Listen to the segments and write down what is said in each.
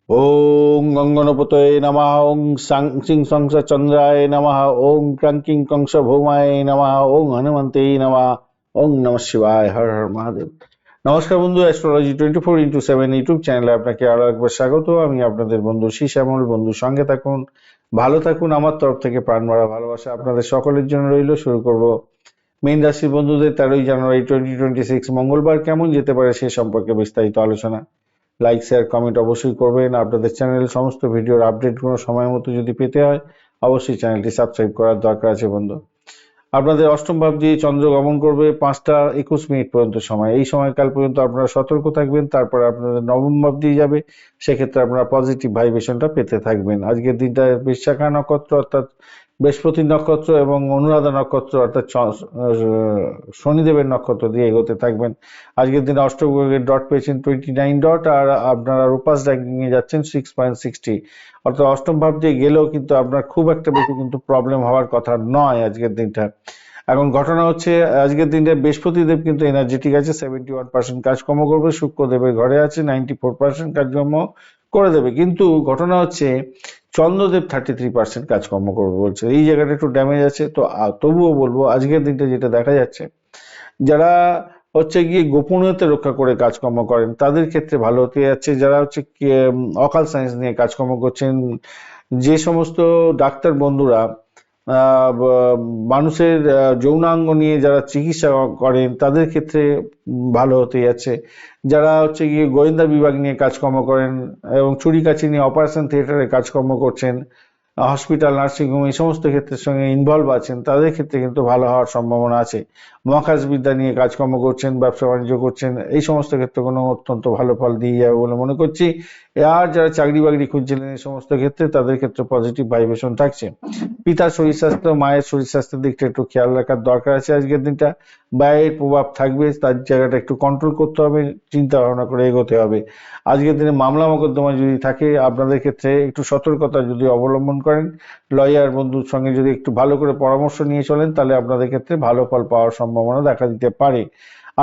ওং গঙ্গনপতয়ে নমঃ। ওং সিং সংস চন্দ্রায় নমঃ। ওং ক্রাঙ্কিং কংস ভৌমায় নমঃ। ওং হনুমন্তে নমঃ। ওং নমঃ শিবায়। হর হর মহাদেব। নমস্কার বন্ধু, অ্যাস্ট্রোলজি 24x7 ইউটিউব চ্যানেলে আপনাকে আরো একবার স্বাগত। আমি আপনাদের বন্ধু শ্যামল। বন্ধু সঙ্গে থাকুন, ভালো থাকুন। আমার তরফ থেকে প্রাণ ভরা ভালোবাসা আপনাদের সকলের জন্য রইল। শুরু করব মীন রাশির বন্ধুদের 13 জানুয়ারি 2026 মঙ্গলবার কেমন যেতে পারে সে সম্পর্কে বিস্তারিত আলোচনা। লাইক শেয়ার কমেন্ট অবশ্যই করবেন। আপনাদের চ্যানেলের সমস্ত ভিডিওর আপডেটগুলো সময় মতো যদি পেতে হয় অবশ্যই চ্যানেলটি সাবস্ক্রাইব করার দরকার আছে বন্ধু। আপনাদের অষ্টম ভাব দিয়ে চন্দ্র গমন করবে 5টা 21 মিনিট পর্যন্ত সময়। এই সময়কাল পর্যন্ত আপনারা সতর্ক থাকবেন, তারপরে আপনাদের নবম ভাব দিয়ে যাবে। সেক্ষেত্রে আপনারা পজিটিভ ভাইব্রেশনটা পেতে থাকবেন। আজকের দিনটা বৃশ্চিকা নক্ষত্র অর্থাৎ বৃহস্পতি নক্ষত্র এবং অনুরাধা নক্ষত্র অর্থাৎ শনিদেবের নক্ষত্র দিয়ে এগোতে থাকবেন। আজকের দিনে অষ্টগ্রহের ডট পেয়েছেন 29 ডট, আর আপনারা রূপাস র্যাঙ্কিংয়ে যাচ্ছেন 6.60। অর্থাৎ অষ্টম ভাব দিয়ে গেলেও কিন্তু আপনার খুব একটা বেশি কিন্তু প্রবলেম হওয়ার কথা নয় আজকের দিনটা। এখন ঘটনা হচ্ছে আজকের দিনটা বৃহস্পতিদেব কিন্তু এনার্জেটিক আছে, 71% কাজকর্ম করবে। শুক্রদেবের ঘরে আছে, 94% কাজকর্ম করে দেবে। কিন্তু ঘটনা হচ্ছে চন্দ্রদেব 33% কাজকর্ম করবে বলছে। এই জায়গাটা একটু ড্যামেজ আছে। তো তবুও বলবো আজকের দিনটা যেটা দেখা যাচ্ছে, যারা হচ্ছে গিয়ে গোপনীয়তা রক্ষা করে কাজকর্ম করেন তাদের ক্ষেত্রে ভালো হতে যাচ্ছে। যারা হচ্ছে অকাল সায়েন্স নিয়ে কাজকর্ম করছেন, যে সমস্ত ডাক্তার বন্ধুরা মানুষের যৌনাঙ্গ নিয়ে যারা চিকিৎসা করেন তাদের ক্ষেত্রে ভালো হতে যাচ্ছে। যারা হচ্ছে গিয়ে গোয়েন্দা বিভাগ নিয়ে কাজকর্ম করেন এবং ছুরি কাছি নিয়ে অপারেশন থিয়েটারে কাজকর্ম করছেন, হসপিটাল নার্সিংহোম এই সমস্ত ক্ষেত্রের সঙ্গে ইনভলভ আছেন, তাদের ক্ষেত্রে কিন্তু ভালো হওয়ার সম্ভাবনা আছে। মহাকাশ বিদ্যা নিয়ে কাজকর্ম করছেন, ব্যবসা বাণিজ্য করছেন, এই সমস্ত ক্ষেত্রে কোনো অত্যন্ত ভালো ফল দিয়ে যাবে বলে মনে করছি। আর যারা চাকরি বাকরি খুঁজছিলেন এই সমস্ত ক্ষেত্রে তাদের ক্ষেত্রে পজিটিভ ভাইব্রেশন থাকছে। পিতার শরীর স্বাস্থ্য, মায়ের শরীর স্বাস্থ্যের দিকটা একটু খেয়াল রাখার দরকার আছে। আজকের দিনটা ব্যয়ের প্রভাব থাকবে, তার জায়গাটা একটু কন্ট্রোল করতে হবে, চিন্তা ভাবনা করে এগোতে হবে। আজকের দিনে মামলা মোকদ্দমা যদি থাকে আপনাদের ক্ষেত্রে একটু সতর্কতা যদি অবলম্বন করেন, লয়ার বন্ধুর সঙ্গে যদি একটু ভালো করে পরামর্শ নিয়ে চলেন, তাহলে আপনাদের ক্ষেত্রে ভালো ফল পাওয়ার সম্ভাবনা দেখা দিতে পারে।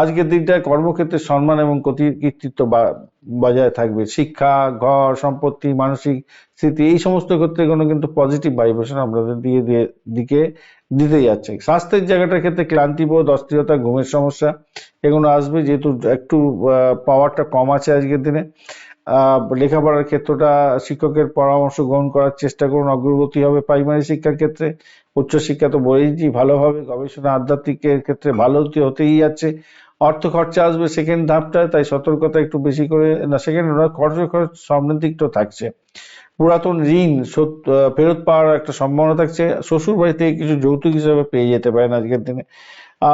আজকের দিনটায় কর্মক্ষেত্রে সম্মান এবং কৃতিত্ব বজায় থাকবে। শিক্ষা, ঘর, সম্পত্তি, মানসিক স্থিতি এই সমস্ত ক্ষেত্রে কোনো কিন্তু পজিটিভ ভাইব্রেশন আপনাদের দিকে দিতে যাচ্ছে। স্বাস্থ্যের জায়গাটার ক্ষেত্রে ক্লান্তিবোধ, অস্থিরতা, ঘুমের সমস্যা এগুলো আসবে, যেহেতু একটু পাওয়ারটা কম আছে আজকের দিনে। লেখাপড়ার ক্ষেত্রটা শিক্ষকের পরামর্শ গ্রহণ করার চেষ্টা করুন, অগ্রগতি হবে প্রাইমারি শিক্ষার ক্ষেত্রে। উচ্চশিক্ষা তো বলেইছি ভালো হবে। গবেষণা আধ্যাত্মিকের ক্ষেত্রে ভালো হতেই যাচ্ছে। অর্থ খরচা আসবে সেকেন্ড ধাপটায়, তাই সতর্কতা একটু বেশি করে, না সেকেন্ড খরচ সামনের দিকটাও থাকছে। পুরাতন ঋণ ফেরত পাওয়ার একটা সম্ভাবনা থাকছে। শ্বশুর বাড়ি থেকে কিছু যৌতুক হিসেবে পেয়ে যেতে পারেন আজকের দিনে।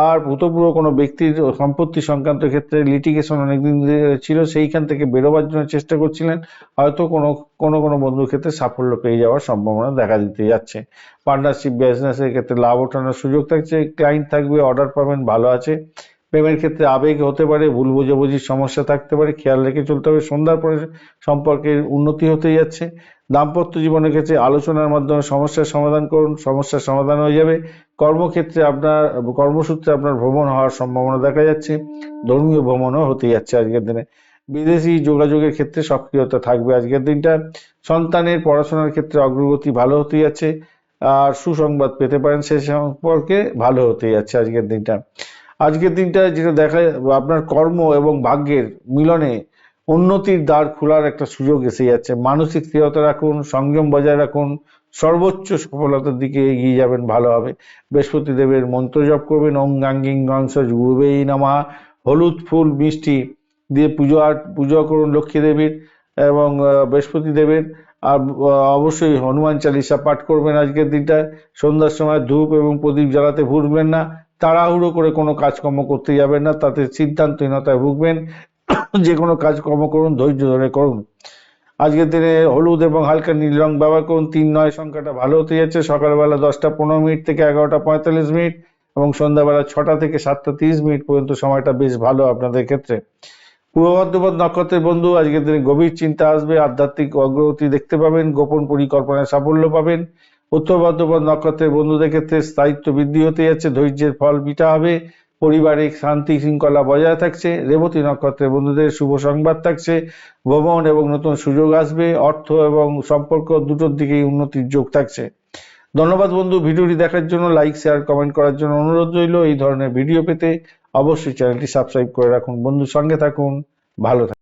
আর ভূতপূর্ব কোনো ব্যক্তির সম্পত্তি সংক্রান্ত ক্ষেত্রে লিটিগেশন অনেকদিন ছিল, সেইখান থেকে বেরোবার জন্য চেষ্টা করছিলেন, হয়তো কোনো কোনো কোনো বন্ধুর ক্ষেত্রে সাফল্য পেয়ে যাওয়ার সম্ভাবনা দেখা দিতে যাচ্ছে। পার্টনারশিপ বিজনেসের ক্ষেত্রে লাভ ওঠানোর সুযোগ থাকছে। ক্লায়েন্ট থাকবে, অর্ডার পাবেন, ভালো আছে। প্রেমের ক্ষেত্রে আবেগ হতে পারে, ভুল বোঝাবুঝির সমস্যা থাকতে পারে, খেয়াল রেখে চলতে হবে। সন্ধ্যার পরে সম্পর্কের উন্নতি হতে যাচ্ছে। দাম্পত্য জীবনের ক্ষেত্রে আলোচনার মাধ্যমে সমস্যার সমাধান করুন, সমস্যার সমাধান হয়ে যাবে। কর্মক্ষেত্রে কর্মসূত্রে আপনার ভ্রমণ হওয়ার সম্ভাবনা দেখা যাচ্ছে। ধর্মীয় ভ্রমণও হতে যাচ্ছে আজকের দিনে। বিদেশি যোগাযোগের ক্ষেত্রে সক্রিয়তা থাকবে আজকের দিনটা। সন্তানের পড়াশোনার ক্ষেত্রে অগ্রগতি ভালো হতে যাচ্ছে। আর সুসংবাদ পেতে পারেন, সে সম্পর্কে ভালো হতে যাচ্ছে আজকের দিনটা। আজকের দিনটা যেটা দেখা আপনার কর্ম এবং ভাগ্যের মিলনে উন্নতির দ্বার খোলার একটা সুযোগ এসে যাচ্ছে। মানসিক স্থিরতা রাখুন, সংযম বজায় রাখুন, সর্বোচ্চ সফলতার দিকে এগিয়ে যাবেন, ভালো হবে। বৃহস্পতি দেবের মন্ত্র জপ করবেন, ওং গাঙ্গিং গংস গুরুবেই নমঃ। হলুদ ফুল মিষ্টি দিয়ে পূজা করুন লক্ষ্মী দেবীর এবং বৃহস্পতি দেবের। আর অবশ্যই হনুমান চালিসা পাঠ করবেন আজকের দিনটায়। সন্ধ্যার সময় ধূপ এবং প্রদীপ জ্বালাতে ভুলবেন না। তাড়াহুড়ো করে কোনো কাজকর্ম করতে যাবেন না, তাতে সিদ্ধান্তহীনতায় ভুগবেন। যে কোনো কাজকর্ম করুন ধৈর্য ধরে করুন। আজকের দিনে হলুদ এবং হালকা নীল রং ব্যবহার করুন। 3-9 সংখ্যাটা ভালো হতে যাচ্ছে। সকালবেলা 10টা 15 মিনিট থেকে 11টা 45 মিনিট এবং সন্ধ্যাবেলা 6টা থেকে 7টা 30 মিনিট পর্যন্ত সময়টা বেশ ভালো আপনাদের ক্ষেত্রে। পূর্ব বর্ধমান নক্ষত্রের বন্ধু আজকের দিনে গভীর চিন্তা আসবে, আধ্যাত্মিক অগ্রগতি দেখতে পাবেন, গোপন পরিকল্পনায় সাফল্য পাবেন। উত্তর বর্ধমান নক্ষত্রের বন্ধুদের ক্ষেত্রে স্থায়িত্ব বৃদ্ধি হতে যাচ্ছে, ধৈর্যের ফল মিটা হবে। পারিবারিক শান্তি শৃঙ্খলা বজায় থাকছে। রেবতী নক্ষত্রের বন্ধুদের শুভ সংবাদ থাকছে, ভ্রমণ এবং নতুন সুযোগ আসবে, অর্থ এবং সম্পর্ক দুটোর দিকেই উন্নতির যোগ থাকছে। ধন্যবাদ বন্ধু, ভিডিওটি দেখার জন্য। লাইক শেয়ার কমেন্ট করার জন্য অনুরোধ রইল। এই ধরনের ভিডিও পেতে অবশ্যই চ্যানেলটি সাবস্ক্রাইব করে রাখুন। বন্ধুর সঙ্গে থাকুন, ভালো থাকুন।